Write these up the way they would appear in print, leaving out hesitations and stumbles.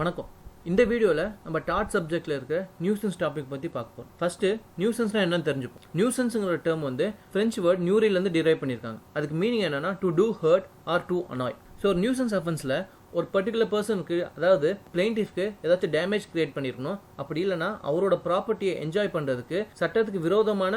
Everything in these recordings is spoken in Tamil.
வணக்கம். இந்த வீடியோவில் நம்ம டாட் சப்ஜெக்டில் இருக்க நியூசன்ஸ் டாபிக் பற்றி பார்க்க போகிறோம். ஃபர்ஸ்ட்டு நியூசன்ஸ்னால் என்னன்னு தெரிஞ்சுப்போம். நியூசன்ஸுங்கிற டேர்ம் வந்து ஃப்ரெஞ்ச் வேர்ட் நியூரிலேருந்து டிரைவ் பண்ணியிருக்காங்க. அதுக்கு மீனிங் என்னன்னா to do hurt or to annoy. So ஒரு நியூசன்ஸ் அஃபென்ஸில் ஒரு பர்டிகுலர் பர்சனுக்கு, அதாவது பிளைண்டிஃப்க்கு ஏதாச்சும் டேமேஜ் கிரியேட் பண்ணியிருக்கணும். அப்படி இல்லைனா அவரோட ப்ராப்பர்ட்டியை என்ஜாய் பண்ணுறதுக்கு சட்டத்துக்கு விரோதமான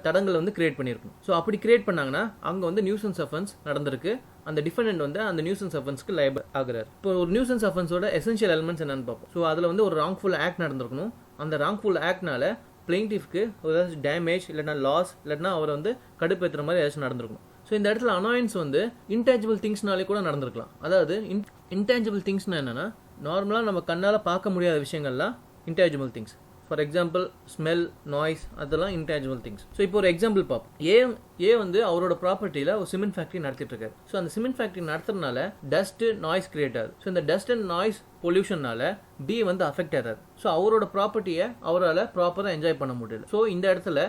தடங்களை வந்து கிரியேட் பண்ணியிருக்கணும். ஸோ அப்படி கிரியேட் பண்ணாங்கன்னா அங்கே வந்து நியூசன்ஸ் அஃபென்ஸ் நடந்திருக்கு. அந்த டிஃபெண்டன்ட் வந்து அந்த நியூசன்ஸ் அஃபென்ஸ்க்கு லைபிள் ஆகுறாரு. இப்போ ஒரு நியூசன்ஸ் அஃபென்ஸோட எசென்ஷியல் எலிமெண்ட்ஸ் என்னன்னு பார்ப்போம். ஸோ அதில் வந்து ஒரு ராங்ஃபுல் ஆக்ட் நடந்திருக்கணும். அந்த ராங்ஃபுல் ஆக்ட்னால பிளைண்டிஃப்க்கு ஏதாச்சும் டேமேஜ் இல்லைனா லாஸ் இல்லைனா அவரை வந்து கடுப்பேற்றுற மாதிரி ஏதாச்சும் நடந்திருக்கணும். ஸோ இந்த இடத்துல அனாயன்ஸ் வந்து இன்டேஞ்சிபிள் திங்ஸ்னாலே கூட நடந்திருக்கலாம். அதாவது இன்டேஞ்சிபிள் திங்ஸ்னா என்னன்னா நார்மலாக நம்ம கண்ணால் பார்க்க முடியாத விஷயங்கள்லாம் intangible things. For example smell, noise, அதெல்லாம் இன்டேஞ்சிபிள் திங்ஸ். ஸோ இப்போ ஒரு எக்ஸாம்பிள் பார்ப்போம். ஏ வந்து அவரோட ப்ராப்பர்ட்டியில் ஒரு சிமெண்ட் ஃபேக்ட்ரி நடத்திட்டு இருக்காரு. ஸோ அந்த சிமெண்ட் ஃபேக்ட்ரி நடத்துறதுனால டஸ்ட், நாய்ஸ் கிரியேட் ஆகுது. ஸோ இந்த டஸ்ட் அண்ட் நாய்ஸ் பொல்யூஷனால பி வந்து அஃபெக்ட் ஆகாது. ஸோ அவரோட ப்ராப்பர்ட்டியை அவரால் ப்ராப்பராக என்ஜாய் பண்ண முடியல. ஸோ இந்த இடத்துல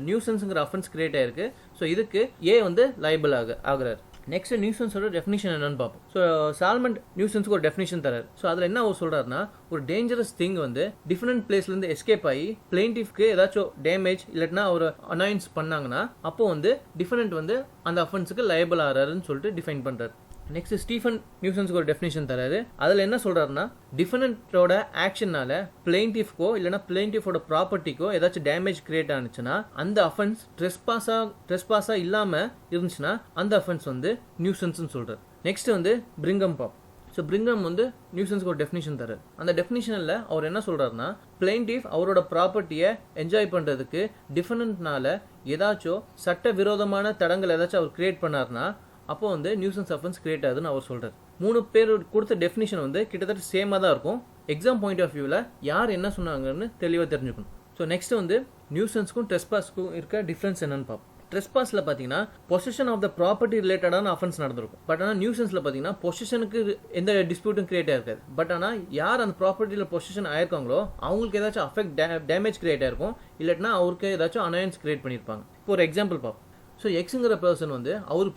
நியூசன்ஸுங்கிற அஃபென்ஸ் கிரியேட் ஆயிருக்கு. ஸோ இதுக்கு ஏ வந்து லைபிள் ஆகுறாரு. நெக்ஸ்ட் நியூசன்ஸோட டெஃபினிஷன் என்னன்னு பார்ப்போம். ஸோ சால்மண்ட் நியூசன்ஸுக்கு ஒரு டெஃபினிஷன் தராரு. ஸோ அதில் என்ன அவர் சொல்றாருன்னா, ஒரு டேஞ்சரஸ் திங் வந்து டிஃபரெண்ட் பிளேஸ்லேருந்து எஸ்கேப் ஆகி பிளைண்டிஃப்க்கு ஏதாச்சும் டேமேஜ் இல்லைன்னா ஒரு அனாயன்ஸ் பண்ணாங்கன்னா அப்போ வந்து டிஃபரெண்ட் வந்து அந்த அஃபென்ஸுக்கு லைபிள் ஆகிறாருன்னு சொல்லிட்டு டிஃபைன் பண்றாரு. நெக்ஸ்ட் ஸ்டீஃபன் நியூசன்ஸ்க்கு ஒரு டெஃபினிஷன் தராரு. அதில் என்ன சொல்றாருன்னா, டிஃபரெண்டோட ஆக்ஷனால பிளைண்டிஃப்கோ இல்லைனா பிளைண்டிஃபோட ப்ராப்பர்ட்டிக்கோ ஏதாச்சும் டேமேஜ் கிரியேட் ஆனிச்சுன்னா அந்த அஃபென்ஸ் ட்ரெஸ்பாஸா இல்லாம இருந்துச்சுன்னா அந்த அஃபென்ஸ் வந்து நியூசன்ஸ்னு சொல்றாரு. நெக்ஸ்ட் வந்து பிரிங்கம் பாப். ஸோ பிரிங்கம் வந்து நியூசன்ஸ்க்கு ஒரு டெஃபினிஷன் தராரு. அந்த டெஃபினிஷனில் அவர் என்ன சொல்றாருன்னா, பிளைண்டிஃப் அவரோட ப்ராப்பர்ட்டியை என்ஜாய் பண்றதுக்கு டிஃபரெண்ட்னால ஏதாச்சும் சட்ட விரோதமான தடங்கள் ஏதாச்சும் அவர் கிரியேட் பண்ணார்னா அப்போ வந்து நியூசன்ஸ் அஃபென்ஸ் கிரியேட் ஆகுதுன்னு அவர் சொல்றாரு. 3 பேர் கொடுத்த டெஃபினிஷன் வந்து கிட்டத்தட்ட சேமாக தான் இருக்கும். எக்ஸாம் பாயிண்ட் ஆஃப் வியூவில் யார் என்ன சொன்னாங்கன்னு தெளிவாக தெரிஞ்சுக்கணும். ஸோ நெக்ஸ்ட் வந்து நியூசன்ஸ்க்கும் ட்ரெஸ்பாஸ்க்கும் இருக்க டிஃப்ரென்ஸ் என்னன்னு பார்ப்போம். ட்ரெஸ்பாஸில் பார்த்தீங்கன்னா பொசிஷன் ஆஃப் த ப்ராப்பர்ட்டி ரிலேட்டடான அஃபென்ஸ் நடந்திருக்கும். பட் ஆனால் நியூசன்ஸில் பார்த்தீங்கன்னா பொசிஷனுக்கு எந்த டிஸ்பியூட்டும் கிரியேட் ஆயிருக்காது. பட் ஆனால் யார் அந்த ப்ராப்பர்ட்டியில் பொசிஷன் ஆயிருக்காங்களோ அவங்களுக்கு ஏதாச்சும் டேமேஜ் கிரியேட் ஆயிருக்கும், இல்லாட்டினா அவருக்கு ஏதாச்சும் அனாயன்ஸ் கிரியேட் பண்ணியிருப்பாங்க. இப்போ ஒரு எக்ஸாம்பிள் பார்ப்போம். ஸோ எக்ஸுங்கிற பர்சன் வந்து அவர்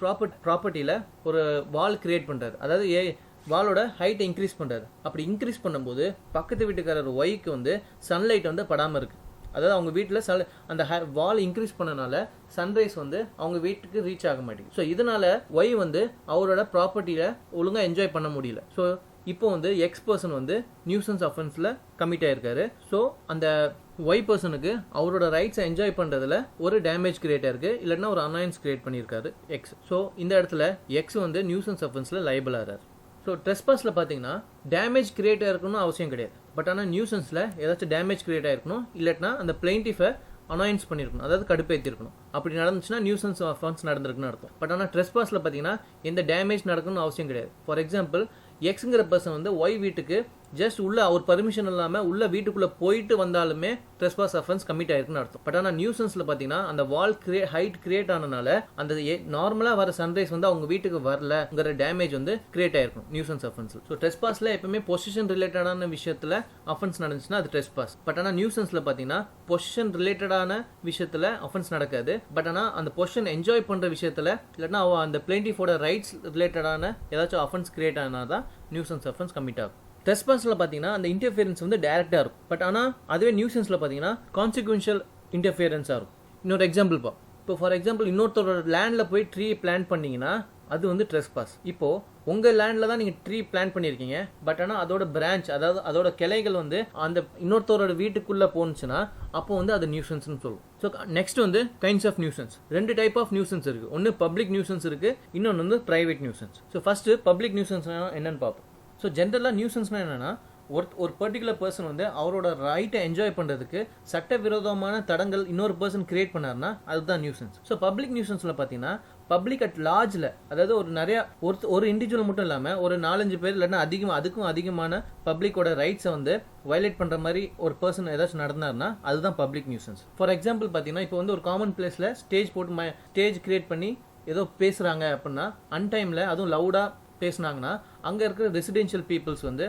ப்ராப்பர்ட்டியில் ஒரு வால் கிரியேட் பண்ணுறாரு. அதாவது வாலோட ஹைட்டை இன்க்ரீஸ் பண்ணுறாரு. அப்படி இன்க்ரீஸ் பண்ணும்போது பக்கத்து வீட்டுக்காரர் ஒய்க்கு வந்து சன்லைட் வந்து படாமல் இருக்குது. அதாவது அவங்க வீட்டில் அந்த வால் இன்க்ரீஸ் பண்ணனால சன்ரைஸ் வந்து அவங்க வீட்டுக்கு ரீச் ஆக மாட்டேங்குது. ஸோ இதனால ஒய் வந்து அவரோட ப்ராப்பர்ட்டியில் ஒழுங்காக என்ஜாய் பண்ண முடியல. ஸோ இப்போ வந்து எக்ஸ் பர்சன் வந்து நியூசன்ஸ் அஃபென்ஸில் கமிட் ஆயிருக்காரு. ஸோ அந்த ஒய் பர்சனுக்கு அவரோட ரைட்ஸை என்ஜாய் பண்ணுறதுல ஒரு டேமேஜ் கிரியேட் ஆயிருக்கு, இல்லைன்னா ஒரு அனாயன்ஸ் கிரியேட் பண்ணியிருக்காரு எக்ஸ். ஸோ இந்த இடத்துல எக்ஸ் வந்து நியூசன்ஸ் அஃபென்ஸில் லைபிள் ஆகிறார். ஸோ ட்ரெஸ்பாஸில் பார்த்தீங்கன்னா டேமேஜ் கிரியேட் ஆயிருக்கணும்னு அவசியம் கிடையாது. பட் ஆனால் நியூசன்ஸில் ஏதாச்சும் டேமேஜ் கிரியேட் ஆயிருக்கணும், இல்லைன்னா அந்த பிளைண்டிஃபை அனாயன்ஸ் பண்ணியிருக்கணும், அதாவது கடுப்பேற்றிருக்கணும். அப்படி நடந்துச்சுன்னா நியூசன்ஸ் அஃபென்ஸ் நடந்திருக்குன்னு அர்த்தம். பட் ஆனால் ட்ரெஸ்பாஸில் பார்த்தீங்கன்னா எந்த டேமேஜ் நடக்கணும்னு அவசியம் கிடையாது. ஃபார் எக்ஸாம்பிள் எக்ஸுங்கிற பர்சன் வந்து ஒய் வீட்டுக்கு ஜஸ்ட் உள்ள அவர் பர்மிஷன் இல்லாமல் உள்ள வீட்டுக்குள்ளே போயிட்டு வந்தாலுமே ட்ரெஸ்பாஸ் அஃபென்ஸ் கமிட் ஆயிருக்குன்னு அர்த்தம். பட் ஆனால் நியூசன்ஸில் பார்த்தீங்கன்னா அந்த வால் ஹைட் கிரியேட் ஆனனால அந்த நார்மலாக வர சன்ரைஸ் வந்து அவங்க வீட்டுக்கு வரலங்கிற டேமேஜ் வந்து கிரியேட் ஆயிருக்கும் நியூசன்ஸ் அஃபென்ஸில். ஸோ ட்ரெஸ்பாஸில் எப்பவுமே பொசிஷன் ரிலேட்டடான விஷயத்தில் அஃபென்ஸ் நடந்துச்சுன்னா அது ட்ரெஸ்பாஸ். பட் ஆனால் நியூசன்ஸில் பார்த்தீங்கன்னா பொசிஷன் ரிலேட்டடான விஷயத்தில் அஃபென்ஸ் நடக்காது. பட் ஆனால் அந்த பொசிஷன் என்ஜாய் பண்ணுற விஷயத்தில் இல்லைன்னா அந்த பிளைண்டிஃபோட ரைட்ஸ் ரிலேட்டடான ஏதாச்சும் அஃபென்ஸ் கிரியேட் ஆனால் தான் நியூசன்ஸ் அஃபென்ஸ் கமிட் ஆகும். ட்ரெஸ்பாஸில் பார்த்தீங்கன்னா அந்த இன்டர்ஃபியரன்ஸ் வந்து டைரக்டாக இருக்கும். பட் ஆனால் அதுவே நியூசன்ஸில் பார்த்தீங்கன்னா கான்சிக்வென்ஷியல் இன்டர்ஃபியரன்ஸாக இருக்கும். இன்னொரு எக்ஸாம்பிள் இப்போ ஃபார் எக்ஸாம்பிள் இன்னொருத்தரோட லேண்டில் போய் ட்ரீ பிளான்ட் பண்ணீங்கன்னா அது வந்து ட்ரெஸ்பாஸ். இப்போது உங்கள் லேண்டில் தான் நீங்கள் ட்ரீ பிளான்ட் பண்ணியிருக்கீங்க. பட் ஆனால் அதோட பிரான்ச், அதாவது அதோட கிளைகள் வந்து அந்த இன்னொருத்தரோட வீட்டுக்குள்ளே போனுச்சுன்னா அப்போ வந்து அது நியூசன்ஸ்னு சொல்லுவோம். ஸோ நெக்ஸ்ட் வந்து kinds of nuisance. 2 type of nuisance இருக்குது. ஒன்று பப்ளிக் நியூசன்ஸ் இருக்குது, இன்னொன்று வந்து private nuisance. So first public nuisance என்னன்னு பார்ப்போம். ஸோ ஜென்ரலாக நியூசன்ஸ்னால் என்னென்னா ஒரு பர்டிகுலர் பர்சன் வந்து அவரோட ரைட்டை என்ஜாய் பண்ணுறதுக்கு சட்டவிரோதமான தடங்கள் இன்னொரு பர்சன் கிரியேட் பண்ணார்னா அதுதான் நியூசன்ஸ். ஸோ பப்ளிக் நியூசன்ஸில் பார்த்தீங்கன்னா பப்ளிக் அட் லார்ஜில், அதாவது ஒரு இண்டிவிஜுவல் மட்டும் இல்லாமல் ஒரு 4-5 பேர் இல்லைன்னா அதுக்கும் அதிகமான பப்ளிக்கோட ரைட்ஸை வந்து வயலேட் பண்ணுற மாதிரி ஒரு பர்சன் ஏதாச்சும் நடந்தார்னா அதுதான் பப்ளிக் நியூசன்ஸ். ஃபார் எக்ஸாம்பிள் பார்த்தீங்கன்னா இப்போ வந்து ஒரு காமன் பிளேஸில் ஸ்டேஜ் கிரியேட் பண்ணி ஏதோ பேசுகிறாங்க அப்படின்னா அன்டைமில் அதுவும் லவுடாக பேசினாங்கன்னா அங்கே இருக்கிற ரெசிடென்ஷியல் பீப்புள்ஸ் வந்து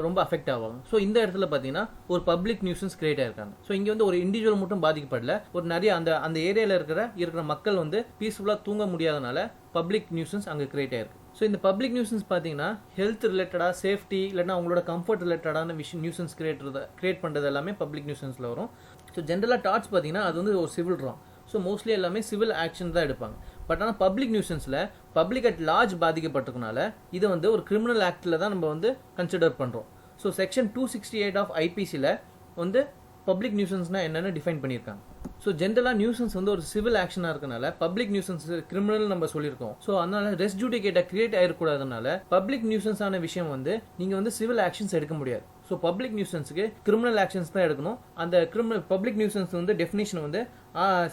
ரொம்ப அஃபெக்ட் ஆவாங்க. ஸோ இந்த இடத்துல பார்த்தீங்கன்னா ஒரு பப்ளிக் நியூசன்ஸ் கிரியேட் ஆயிருக்காங்க. ஸோ இங்கே வந்து ஒரு இண்டிவிஜுவல் மட்டும் பாதிக்கப்படல, ஒரு நிறைய அந்த ஏரியாவில் இருக்கிற மக்கள் வந்து பீஸ்ஃபுல்லாக தூங்க முடியாதனால பப்ளிக் நியூசன்ஸ் அங்கே கிரியேட் ஆயிருக்கு. ஸோ இந்த பப்ளிக் நியூசன்ஸ் பார்த்தீங்கன்னா ஹெல்த் ரிலேட்டடாக சேஃப்டி இல்லைன்னா அவங்களோட கம்ஃபர்ட் ரிலேட்டடான விஷயம் நியூசன்ஸ் கிரியேட் பண்ணுறது எல்லாமே பப்ளிக் நியூசன்ஸில் வரும். ஸோ ஜென்ரலாக டார்ட்ஸ் பார்த்தீங்கன்னா அது வந்து ஒரு சிவில் ராங். ஸோ மோஸ்ட்லி எல்லாமே சிவில் ஆக்ஷன் தான் எடுப்பாங்க. பட் ஆனால் பப்ளிக் நியூசன்ஸில் பப்ளிக் அட் லார்ஜ் பாதிக்கப்பட்டிருக்கனால இதை வந்து ஒரு கிரிமினல் ஆக்டில் தான் நம்ம வந்து கன்சிடர் பண்ணுறோம். ஸோ செக்ஷன் 268 ஆஃப் ஐபிசியில் வந்து பப்ளிக் நியூசன்ஸ்னால் என்னென்னு டிஃபைன் பண்ணியிருக்காங்க. ஸோ ஜென்ரலாக நியூசன்ஸ் வந்து ஒரு சிவில் ஆக்ஷனாக இருக்கனால பப்ளிக் நியூசன்ஸ் கிரிமினல் நம்ம சொல்லியிருக்கோம். ஸோ அதனால ரெஸ் ஜுடிகேட்டா கிரியேட் ஆகிருக்கூடாதனால பப்ளிக் நியூசன்ஸ் ஆன விஷயம் வந்து நீங்கள் வந்து சிவில் ஆக்ஷன்ஸ் எடுக்க முடியாது. ஸோ பப்ளிக் நியூசன்ஸுக்கு கிரிமினல் ஆக்ஷன்ஸ் தான் எடுக்கணும். அந்த கிரிமினல் பப்ளிக் நியூசன்ஸ் வந்து டெஃபினேஷன் வந்து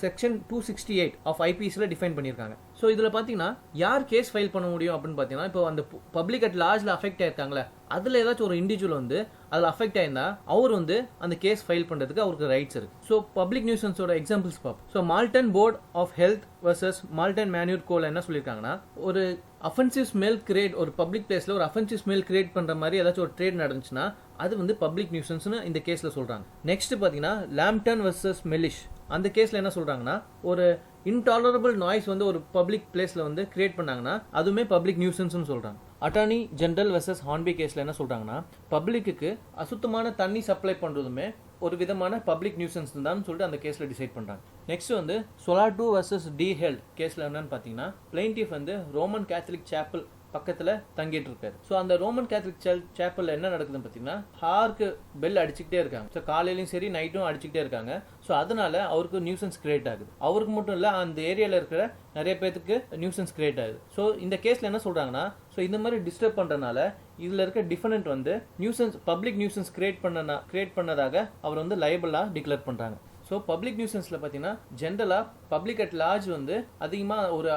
செக்ஷன் 268 ஆஃப் ஐபிசியில் டிஃபைன் பண்ணியிருக்காங்க. ஸோ இதில் பார்த்தீங்கன்னா யார் கேஸ் ஃபைல் பண்ண முடியும் அப்படின்னு பார்த்தீங்கன்னா இப்போ அந்த பப்ளிக் அட் லார்ஜில் அஃபெக்ட் ஆயிருக்காங்களே அதில் ஏதாச்சும் ஒரு இண்டிவிஜுவல் வந்து அதில் அஃபெக்ட் ஆயிருந்தா அவர் வந்து அந்த கேஸ் ஃபைல் பண்ணுறதுக்கு அவருக்கு ரைட்ஸ் இருக்கு. ஸோ பப்ளிக் நியூசன்ஸோட எக்ஸாம்பிள்ஸ் பார்ப்போம். So Malton board of health versus Malton manure co என்ன சொல்லியிருக்காங்கன்னா ஒரு அஃபென்சிவ் ஸ்மெல் கிரியேட் ஒரு பப்ளிக் பிளேஸில் ஒரு அஃபென்சிவ் ஸ்மெல் கிரியேட் பண்ணுற மாதிரி ஏதாச்சும் ஒரு ட்ரேட் நடந்துச்சுன்னா அது வந்து பப்ளிக் நியூசன்ஸ்னு இந்த கேஸில் சொல்கிறாங்க. நெக்ஸ்ட் பார்த்தீங்கன்னா லாம்ப்டன் வர்சஸ் மெலிஷ் அந்த கேஸில் என்ன சொல்கிறாங்கன்னா ஒரு இன்டாலரபிள் நாய்ஸ் வந்து ஒரு பப்ளிக் பிளேஸில் வந்து கிரியேட் பண்ணாங்கன்னா அதுவுமே பப்ளிக் நியூசன்ஸ்னு சொல்கிறாங்க. அட்டார்னி ஜெனரல் வர்சஸ் ஹார்ன்பி கேஸில் என்ன சொல்கிறாங்கன்னா பப்ளிக்கு அசுத்தமான தண்ணி சப்ளை பண்ணுறதுமே ஒரு விதமான பப்ளிக் நியூசன்ஸ் தான் சொல்லிட்டு அந்த கேஸில் டிசைட் பண்ணுறாங்க. நெக்ஸ்ட் வந்து சொலாட்டூ வர்சஸ் டி ஹெல்த் கேஸில் என்னன்னு பார்த்தீங்கன்னா பிளைன்டிஃப் வந்து ரோமன் கேத்தலிக் சாப்பிள் பக்கத்தில் தங்கிட்டு இருக்காரு. ஸோ அந்த ரோமன் கேத்தலிக் சேப்பலில் என்ன நடக்குதுன்னு பார்த்தீங்கன்னா ஹார்க்கு பெல் அடிச்சுக்கிட்டே இருக்காங்க. ஸோ காலையிலையும் சரி நைட்டும் அடிச்சுக்கிட்டே இருக்காங்க. ஸோ அதனால அவருக்கு நியூசன்ஸ் கிரியேட் ஆகுது. அவருக்கு மட்டும் இல்லை அந்த ஏரியாவில் இருக்கிற நிறைய பேருக்கு நியூசன்ஸ் கிரியேட் ஆகுது. ஸோ இந்த கேஸில் என்ன சொல்கிறாங்கன்னா ஸோ இந்த மாதிரி டிஸ்டர்ப் பண்ணுறதுனால இதில் இருக்க டிஃபரெண்ட் வந்து நியூசன்ஸ் பப்ளிக் நியூசன்ஸ் கிரியேட் பண்ணதாக அவர் வந்து லைபிளாக டிக்ளேர் பண்ணுறாங்க. ஸோ பப்ளிக் நியூசன்ஸில் பார்த்தீங்கன்னா ஜென்ரலாக பப்ளிக் அட் லார்ஜ் வந்து அதிகமாக ஒரு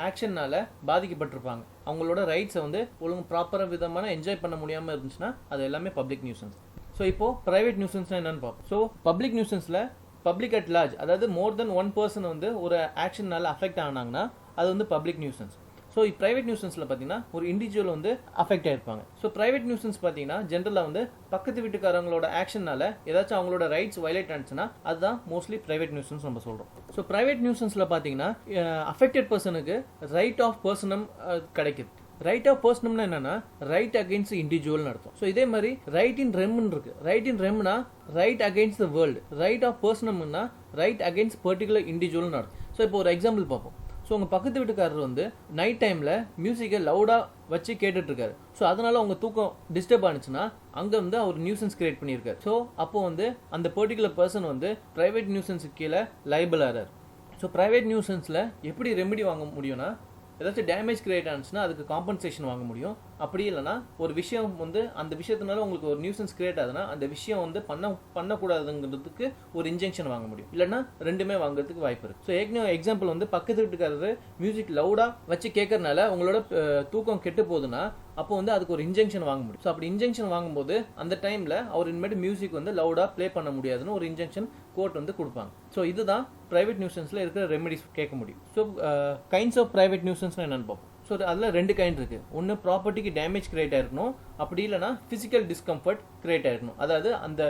ஆக்ஷன்னால பாதிக்கப்பட்டிருப்பாங்க. அவங்களோட ரைட்ஸை வந்து ஒழுங்கு ப்ராப்பராக விதமான என்ஜாய் பண்ண முடியாமல் இருந்துச்சுன்னா அது எல்லாமே பப்ளிக் நியூசன்ஸ். ஸோ இப்போ பிரைவேட் நியூசன்ஸ்னா என்னன்னு பார்ப்போம். ஸோ பப்ளிக் நியூசன்ஸில் பப்ளிக் அட் லார்ஜ் அதாவது மோர் தென் ஒன் பர்சன் வந்து ஒரு ஆக்ஷன்னால அஃபெக்ட் ஆனாங்கன்னா அது வந்து பப்ளிக் நியூசன்ஸ். ஸோ பிரைவேட் நியூசன்ஸில் பார்த்தீங்கன்னா ஒரு இண்டிவிஜுவல் வந்து அஃபெக்ட் ஆயிருப்பாங்க. ஸோ பிரைவேட் நியூசன்ஸ் பார்த்தீங்கன்னா ஜென்ரலாக வந்து பக்கத்து வீட்டுக்காரங்களோட ஆக்ஷனால ஏதாச்சும் அவங்களோட ரைட்ஸ் வயலேட் ஆனிச்சுன்னா அதுதான் மோஸ்ட்லி பிரைவேட் நியூசன்ஸ் நம்ம சொல்கிறோம். ஸோ பிரைவேட் நியூசன்ஸில் பார்த்தீங்கன்னா அஃபெக்டட் பர்சனுக்கு ரைட் ஆஃப் பர்சனம் கிடைக்குது. ரைட் ஆஃப் பர்சனம்னா என்னன்னா ரைட் அகெயின்ஸ்ட் இண்டிவிஜுவல் அர்த்தம். ஸோ இதே மாதிரி ரைட் இன் ரெம்னு இருக்கு. ரைட் இன் ரெம்னா right against the world. Right of பர்சனம்னா ரைட் அகெயின்ஸ்ட் பர்டிகுலர் இண்டிவிஜுவல்னு அர்த்தம். ஸோ இப்போ ஒரு எக்ஸாம்பிள் பார்ப்போம். ஸோ உங்கள் பக்கத்து வீட்டுக்காரர் வந்து நைட் டைமில் மியூசிக்கை லவுடாக வச்சு கேட்டுட்ருக்காரு. ஸோ அதனால அவங்க தூக்கம் டிஸ்டர்ப் ஆனிச்சுன்னா அங்கே வந்து அவர் நியூசன்ஸ் கிரியேட் பண்ணியிருக்காரு. ஸோ அப்போ வந்து அந்த பர்டிகுலர் பர்சன் வந்து ப்ரைவேட் நியூசன்ஸுக்கு கீழே லைபிள் ஆகிறார். ஸோ ப்ரைவேட் நியூசன்ஸில் எப்படி ரெமெடி வாங்க முடியும்னா ஏதாச்சும் டேமேஜ் கிரியேட் ஆனிச்சுன்னா அதுக்கு காம்பன்சேஷன் வாங்க முடியும். அப்படி இல்லைனா ஒரு விஷயம் வந்து அந்த விஷயத்தினால உங்களுக்கு ஒரு நியூசன்ஸ் கிரியேட் ஆகுதுன்னா அந்த விஷயம் வந்து பண்ணக்கூடாதுங்கிறதுக்கு ஒரு இன்ஜெக்ஷன் வாங்க முடியும். இல்லைன்னா ரெண்டுமே வாங்குறதுக்கு வாய்ப்பு இருக்கு. ஸோ ஏற்கனவே எக்ஸாம்பிள் வந்து பக்கத்து வீட்டுக்காரரு மியூசிக் லவுடா வச்சு கேட்கறதுனால உங்களோட தூக்கம் கெட்டு போகுதுன்னா அப்போ வந்து அதுக்கு ஒரு இன்ஜெக்ஷன் வாங்க முடியும். ஸோ அப்படி இன்ஜெக்ஷன் வாங்கும்போது அந்த டைம்ல அவர் இனிமேட்டு மியூசிக் வந்து லவுடா ப்ளே பண்ண முடியாதுன்னு ஒரு இன்ஜெக்ஷன் கோர்ட் வந்து கொடுப்பாங்க. ஸோ இதுதான் பிரைவேட் நியூசன்ஸ்ல இருக்கிற ரெமெடிஸ் கேட்க முடியும். ஸோ கைண்ட்ஸ் ஆஃப் பிரைவேட் நியூசன்ஸ்னா என்னன்னு பார்ப்போம். ஸோ அதில் ரெண்டு கைண்ட் இருக்கு. ஒன்று ப்ராப்பர்ட்டிக்கு டேமேஜ் கிரியேட் ஆயிருக்கணும், அப்படி இல்லைனா ஃபிசிக்கல் டிஸ்கம்ஃபர்ட் கிரியேட் ஆயிருக்கணும். அதாவது அந்த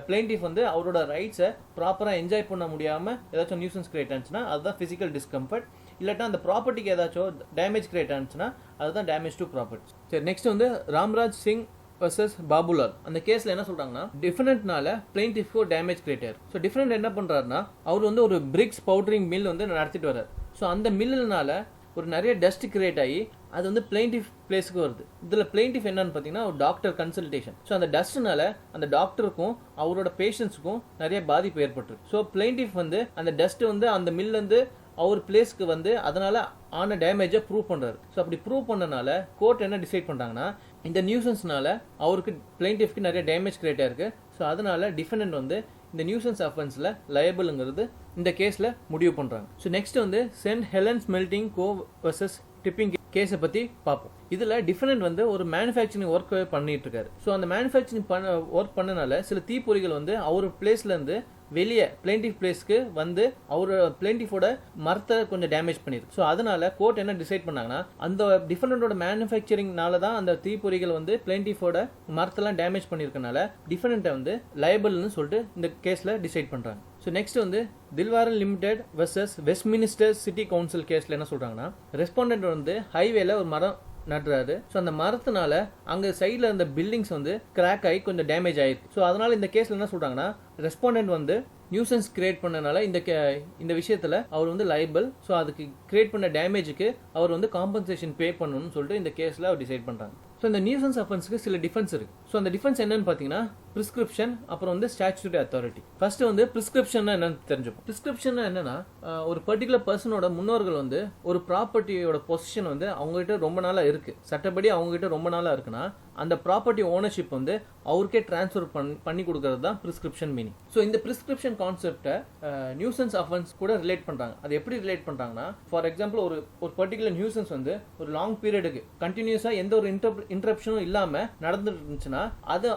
பிளைன்டிஃப் வந்து அவரோட ரைட்ஸை ப்ராப்பராக என்ஜாய் பண்ண முடியாமல் ஏதாச்சும் நியூசன்ஸ் கிரியேட் ஆனிச்சுன்னா அதுதான் ஃபிசிக்கல் டிஸ்கம்ஃபர்ட். இல்லாட்டா அந்த ப்ராப்பர்ட்டிக்கு ஏதாச்சும் டேமேஜ் கிரியேட் ஆனிச்சுன்னா அதுதான் டேமேஜ் டு ப்ராப்பர்ட்டி. சரி, நெக்ஸ்ட் வந்து ராம்ராஜ் சிங் வர்சஸ் பாபுலால் அந்த கேஸ்ல என்ன சொல்றாங்கன்னா டிஃபரெண்ட்னால பிளைன்டிஃப்க்கு டேமேஜ் கிரியேட் ஆயிருக்கு. ஸோ டிஃபரெண்ட் என்ன பண்றாருன்னா அவர் வந்து ஒரு பிரிக்ஸ் பவுடரிங் மில் வந்து நடத்திட்டு வர்றாரு. ஸோ அந்த மில்லுனால ஒரு நிறைய டஸ்ட் கிரியேட் ஆகி அது வந்து பிளைன்டிஃப் பிளேஸுக்கு வருது. இதில் பிளைன்டிஃப் என்னன்னு பார்த்தீங்கன்னா ஒரு டாக்டர் கன்சல்டேஷன். ஸோ அந்த டஸ்ட்னால அந்த டாக்டருக்கும் அவரோட பேஷண்ட்ஸுக்கும் நிறைய பாதிப்பு ஏற்பட்டுருக்கு. ஸோ பிளைன்டிஃப் வந்து அந்த டஸ்ட் வந்து அந்த மில்லேருந்து அவர் பிளேஸ்க்கு வந்து அதனால ஆன டேமேஜை ப்ரூவ் பண்றாரு. ஸோ அப்படி ப்ரூவ் பண்ணனால கோர்ட் என்ன டிசைட் பண்றாங்கன்னா இந்த நியூசன்ஸ்னால அவருக்கு பிளைன்டிஃப்க்கு நிறைய டேமேஜ் கிரியேட் ஆயிருக்கு. ஸோ அதனால டிஃபெண்டன்ட் வந்து இந்த நியூசன்ஸ் அஃபென்ஸ்ல லயபிள்ங்கிறது இந்த கேஸ்ல முடிவு பண்றாங்க. ஸோ நெக்ஸ்ட் வந்து சென்ட் ஹெலன்ஸ் மெல்டிங் கோ வர்சஸ் டிப்பிங் கேஸை பற்றி பார்ப்போம். இதில் டிஃபரெண்ட் வந்து ஒரு மேனுஃபேக்சரிங் ஒர்க் பண்ணிட்டு இருக்காரு. ஸோ அந்த மேனுஃபேக்சரிங் ஒர்க் பண்ணனால சில தீப்பொறிகள் வந்து அவர் பிளேஸ்லேருந்து வெளியே பிளைன்டிஃப் பிளேஸ்க்கு வந்து அவரோட பிளைன்டிஃபோட மரத்தை கொஞ்சம் டேமேஜ் பண்ணிருக்கு. ஸோ அதனால கோர்ட் என்ன டிசைட் பண்ணாங்கன்னா அந்த டிஃபரெண்டோட மேனுஃபேக்சரிங்னால தான் அந்த தீப்பொறிகள் வந்து பிளைன்டிஃபோட மரத்தெல்லாம் டேமேஜ் பண்ணியிருக்கனால டிஃபரெண்ட்டை வந்து லயபிள்னு சொல்லிட்டு இந்த கேஸில் டிசைட் பண்ணுறாங்க. ஸோ நெக்ஸ்ட் வந்து தில்வாரன் limited versus Westminster city council கேஸில் என்ன சொல்கிறாங்கன்னா ரெஸ்பாண்டன்ட் வந்து ஹைவேல ஒரு மரம் நடுறாரு. ஸோ அந்த மரத்தினால அங்கே சைடில் இருந்த பில்டிங்ஸ் வந்து கிராக் ஆகி கொஞ்சம் டேமேஜ் ஆயிருக்கு. ஸோ அதனால இந்த கேஸில் என்ன சொல்றாங்கன்னா, ரெஸ்பாண்டன்ட் வந்து நியூசன்ஸ் கிரியேட் பண்ணனால இந்த விஷயத்தில் அவர் வந்து லைபிள். ஸோ அதுக்கு கிரியேட் பண்ண டேமேஜுக்கு அவர் வந்து காம்பன்சேஷன் பே பண்ணணும்னு சொல்லிட்டு இந்த கேஸில் அவர் டிசைட் பண்ணுறாங்க. ஸோ இந்த நியூசன்ஸ் அஃபென்ஸ்க்கு சில டிஃபென்ஸ் இருக்கு. ஸோ அந்த டிஃபென்ஸ் என்னன்னு பார்த்தீங்கன்னா, பிரிஸ்கிரிப்ஷன் அப்புறம் வந்து ஸ்டாச்சுட்டரி அத்தாரிட்டி. ஃபர்ஸ்ட் வந்து பிரிஸ்கிரிப்ஷன் என்னன்னு தெரிஞ்சுப்போம். பிரிஸ்கிரிப்ஷன் என்னன்னா, ஒரு பர்டிகுலர் பர்சனோட முன்னோர்கள் வந்து ஒரு ப்ராப்பர்ட்டியோட பொசிஷன் வந்து அவங்ககிட்ட ரொம்ப நாளா இருக்கு, சட்டப்படி அவங்ககிட்ட ரொம்ப நாளா இருக்குன்னா அந்த ப்ராப்பர்ட்டி ஓனர்ஷிப் வந்து அவருக்கே டிரான்ஸ்ஃபர் பண்ணி கொடுக்கறது தான் பிரிஸ்கிரிப்ஷன் மீனிங். ஸோ இந்த பிரிஸ்கிரிப்ஷன் கான்செப்டை நியூசன்ஸ் அஃபென்ஸ் கூட ரிலேட் பண்றாங்க. அது எப்படி ரிலேட் பண்றாங்கன்னா, ஃபார் எக்ஸாம்பிள் ஒரு பர்டிகுலர் நியூசன்ஸ் வந்து ஒரு லாங் பீரியடுக்கு கண்டினியூஸா எந்த ஒரு இன்டரப்ஷனும் இல்லாம நடந்துட்டு இருந்துச்சுன்னா அது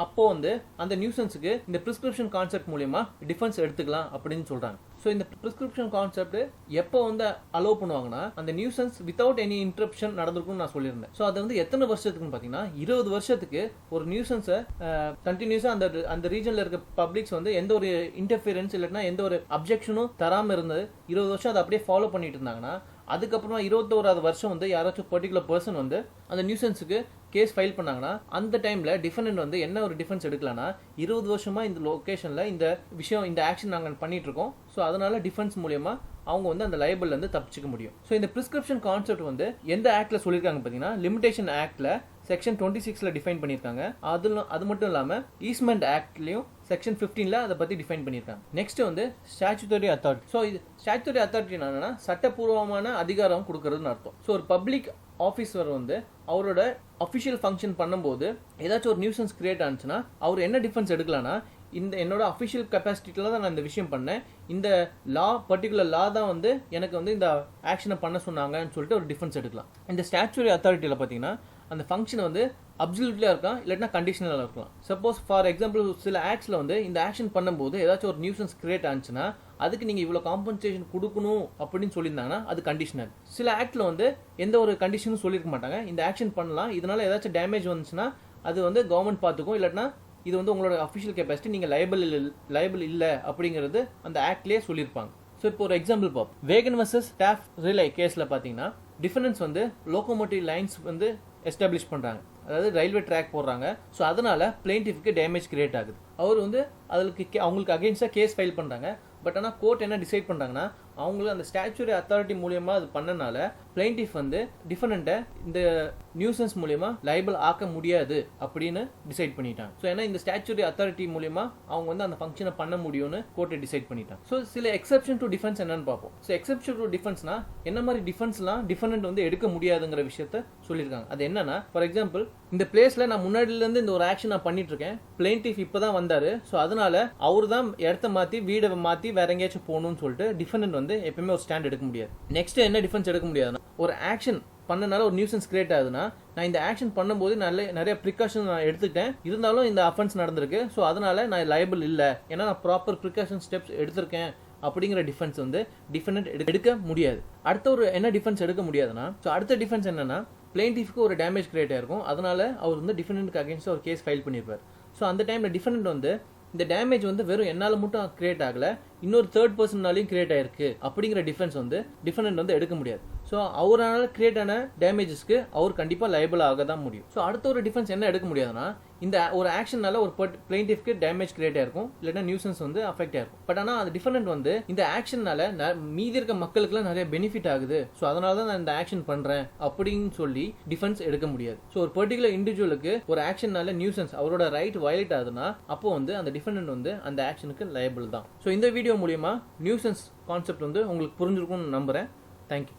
அப்போ வந்து அந்த நியூசன்ஸுக்கு இந்த பிரிஸ்கிரிப்ஷன் கான்செப்ட் மூலமா டிஃபென்ஸ் எடுத்துக்கலாம் அப்படின்னு சொல்றாங்க. ஸோ இந்த பிரிஸ்கிரிப்ஷன் கான்செப்ட் எப்போ வந்து அலோவ் பண்ணுவாங்கன்னா, அந்த நியூசன்ஸ் வித்தவுட் எனி இன்டரப்ஷன் நடந்திருக்கும்னு நான் சொல்லியிருந்தேன். ஸோ அது வந்து எத்தனை வருஷத்துக்குன்னு பார்த்தீங்கன்னா 20 வருஷத்துக்கு ஒரு நியூசன்ஸை கண்டினியூஸா அந்த ரீஜன்ல இருக்க பப்ளிக்ஸ் வந்து எந்த ஒரு இன்டர்ஃபியரன்ஸ் இல்லைன்னா எந்த ஒரு அப்ஜெக்ஷனும் தராம இருந்தது 20 வருஷம் அதை அப்படியே ஃபாலோ பண்ணிட்டு இருந்தாங்கன்னா, அதுக்கப்புறமா 21வது வருஷம் வந்து யாராச்சும் பர்டிகுலர் பர்சன் வந்து அந்த நியூசன்ஸுக்கு கேஸ் ஃபைல் பண்ணாங்கன்னா அந்த டைம்ல டிஃபெண்டன்ட் வந்து என்ன ஒரு டிஃபென்ஸ் எடுக்கலாம்னா, 20 வருஷமா இந்த லொகேஷன்ல இந்த விஷயம் இந்த ஆக்ஷன் நாங்கள் பண்ணிட்டு இருக்கோம். ஸோ அதனால டிஃபென்ஸ் மூலியமா அவங்க வந்து அந்த லைபிள்ல இருந்து தப்பிச்சுக்க முடியும். ஸோ இந்த பிரிஸ்கிரிப்ஷன் கான்செப்ட் வந்து எந்த ஆக்ட்ல சொல்லியிருக்காங்க பார்த்தீங்கன்னா, லிமிடேஷன் ஆக்ட்ல செக்ஷன் 26ல டிஃபைன் பண்ணியிருக்காங்க. அது மட்டும் இல்லாமல் ஈஸ்ட்மெண்ட் ஆக்ட்லயும் செக்ஷன் 15ல அதை பத்தி டிஃபைன் பண்ணியிருக்காங்க. நெக்ஸ்ட் வந்து ஸ்டாச்சுட்டரி அத்தாரிட்டி. ஸோ இது ஸ்டாச்சுட்டரி அத்தாரிட்டி என்னன்னா, சட்டப்பூர்வமான அதிகாரம் கொடுக்கறதுன்னு அர்த்தம். ஸோ ஒரு பப்ளிக் ஆஃபீஸர் வந்து அவரோட அஃபிஷியல் ஃபங்க்ஷன் பண்ணும்போது ஏதாச்சும் ஒரு நியூசன்ஸ் கிரியேட் ஆனிச்சுன்னா அவர் என்ன டிஃபென்ஸ் எடுக்கலாம்னா, என்னோட அஃபிஷியல் கெப்பாசிட்டியில தான் நான் இந்த விஷயம் பண்ணேன், இந்த பர்டிகுலர் லா தான் வந்து எனக்கு வந்து இந்த ஆக்ஷனை பண்ண சொன்னாங்கன்னு சொல்லிட்டு ஒரு டிஃபென்ஸ் எடுக்கலாம். இந்த ஸ்டாச்சுட்டரி அத்தாரிட்டியில் பார்த்தீங்கன்னா அந்த ஃபங்க்ஷன் வந்து அப்சல்யூட்லியா இருக்கலாம், இல்லைன்னா கண்டிஷனலாக இருக்கலாம். சப்போஸ் ஃபார் எக்ஸாம்பிள் சில ஆக்ட்ஸ்ல வந்து இந்த ஆக்ஷன் பண்ணும்போது ஏதாச்சும் ஒரு நியூசன்ஸ் கிரியேட் ஆனிச்சுன்னா அதுக்கு நீங்க இவ்வளவு காம்பன்சேஷன் கொடுக்கணும் அப்படின்னு சொல்லியிருந்தாங்கன்னா அது கண்டிஷனல். சில ஆக்ட்ல வந்து எந்த ஒரு கண்டிஷனும் சொல்லியிருக்க மாட்டாங்க, இந்த ஆக்ஷன் பண்ணலாம், இதனால ஏதாச்சும் டேமேஜ் வந்துச்சுன்னா அது வந்து கவர்மெண்ட் பார்த்துக்கும், இல்லைன்னா இது வந்து உங்களோட அஃபிஷியல் கெப்பாசிட்டி, நீங்க லைபிள் இல்லை அப்படிங்கிறது அந்த ஆக்ட்லேயே சொல்லியிருப்பாங்க. ஸோ இப்போ ஒரு எக்ஸாம்பிள் பார்ப்போம். வேகன் வர்சஸ் ஸ்டாஃப் ரிலே கேஸ்ல பார்த்தீங்கன்னா டிஃபெண்டன்ஸ் வந்து லோகோமோட்டிவ் லைன்ஸ் வந்து எஸ்டாப்ளிஷ் பண்றாங்க, அதாவது ரயில்வே ட்ராக் போடுறாங்க. ஸோ அதனால பிளெயின்டிஃப்க்கு டேமேஜ் கிரியேட் ஆகுது. அவர் வந்து அவங்களுக்கு அகெயின்ஸ்டா கேஸ் ஃபைல் பண்றாங்க. பட் ஆனால் கோர்ட் என்ன டிசைட் பண்றாங்கன்னா, அவங்களுக்கு அந்த ஸ்டாச்சுட்டரி அத்தாரிட்டி மூலியமா அது பண்ணனால பிளெயின்டிஃப் வந்து டிஃபெண்டன்ட்டை இந்த நியூசன்ஸ் மூலியமா லைபிள் ஆக்க முடியாது அப்படின்னு டிசைட் பண்ணிட்டாங்க. ஸோ ஏன்னா இந்த ஸ்டாச்சுட்டரி அத்தாரிட்டி மூலியமா அவங்க வந்து அந்த ஃபங்க்ஷனை பண்ண முடியும்னு கோர்ட்டை டிசைட் பண்ணிட்டாங்க. ஸோ சில எக்ஸெப்ஷன் டு டிஃபென்ஸ் என்னன்னு பார்ப்போம். ஸோ எக்ஸெப்ஷன் டு டிஃபென்ஸ்னா என்ன மாதிரி டிஃபென்ஸ்லாம் டிஃபெண்டன்ட் வந்து எடுக்க முடியாதுங்கிற விஷயத்த சொல்லியிருக்காங்க. அது என்னன்னா, ஃபார் எக்ஸாம்பிள் இந்த பிளேஸ்ல நான் முன்னாடில இருந்து இந்த ஒரு ஆக்ஷன் நான் பண்ணிட்டு இருக்கேன், பிளெயின்டிஃப் இப்பதான் வந்தாரு, ஸோ அதனால அவரு தான் இடத்த மாத்தி வீடை மாத்தி வேற எங்கேயாச்சும் போகணும்னு சொல்லிட்டு டிஃபெண்டன்ட் வந்து எப்பயுமே ஒரு ஸ்டாண்ட் எடுக்க முடியாது. நெக்ஸ்ட் என்ன டிஃபென்ஸ் எடுக்க முடியாதுன்னா, ஒரு ஆக்ஷன் பண்ணனால ஒரு நியூசன்ஸ் கிரியேட் ஆகுதுன்னா நான் இந்த ஆக்ஷன் பண்ணும்போது நிறைய ப்ரிகாஷன் நான் எடுத்துக்கிட்டேன், இருந்தாலும் இந்த அஃபென்ஸ் நடந்திருக்கு, ஸோ அதனால நான் லைபிள் இல்லை, ஏன்னா நான் ப்ராப்பர் ப்ரிகாஷன் ஸ்டெப்ஸ் எடுத்திருக்கேன் அப்படிங்கிற டிஃபென்ஸ் வந்து டிஃபெண்டன்ட் எடுக்க முடியாது. அடுத்த ஒரு என்ன டிஃபென்ஸ் எடுக்க முடியாதுன்னா, ஸோ அடுத்த டிஃபென்ஸ் என்னன்னா, பிளெயின்டிஃப்க்கு ஒரு டேமேஜ் கிரியேட் ஆயிருக்கும், அதனால அவர் வந்து டிஃபெண்டன்ட்க்கு அகேன்ஸ்ட் ஒரு கேஸ் ஃபைல் பண்ணியிருப்பார். ஸோ அந்த டைம்ல டிஃபெண்டன்ட் வந்து இந்த டேமேஜ் வந்து வெறும் என்னால மட்டும் கிரியேட் ஆகல, இன்னொரு தேர்ட் பர்சனாலையும் கிரியேட் ஆயிருக்கு அப்படிங்கிற டிஃபென்ஸ் வந்து டிஃபெண்டன்ட் வந்து எடுக்க முடியாது. ஸோ அவரால் கிரியேட் ஆன டேமேஜஸ்க்கு அவர் கண்டிப்பா லைபிள் ஆக தான் முடியும். ஸோ அடுத்த ஒரு டிஃபென்ஸ் என்ன எடுக்க முடியாதுன்னா, இந்த ஒரு ஆக்ஷனால ஒரு பிளெயின்டிஃப்க்கு டேமேஜ் கிரியேட் ஆயிருக்கும், இல்லைன்னா நியூசன்ஸ் வந்து அஃபெக்ட் ஆயிருக்கும். பட் ஆனால் அந்த டிஃபெண்டன்ட் வந்து இந்த ஆக்ஷனால மீதி இருக்க மக்களுக்குலாம் நிறைய பெனிஃபிட் ஆகுது, ஸோ அதனால தான் நான் இந்த ஆக்ஷன் பண்றேன் அப்படின்னு சொல்லி டிஃபென்ஸ் எடுக்க முடியாது. ஸோ ஒரு பர்டிகுலர் இண்டிவிஜுவலுக்கு ஒரு ஆக்ஷனால நியூசன்ஸ் அவரோட ரைட் வயலேட் ஆகுதுன்னா அப்போ வந்து அந்த டிஃபெண்டன்ட் வந்து அந்த ஆக்ஷனுக்கு லைபிள் தான். ஸோ இந்த வீடியோ மூலியமா நியூசன்ஸ் கான்செப்ட் வந்து உங்களுக்கு புரிஞ்சிருக்கும்னு நம்புறேன். தேங்க்யூ.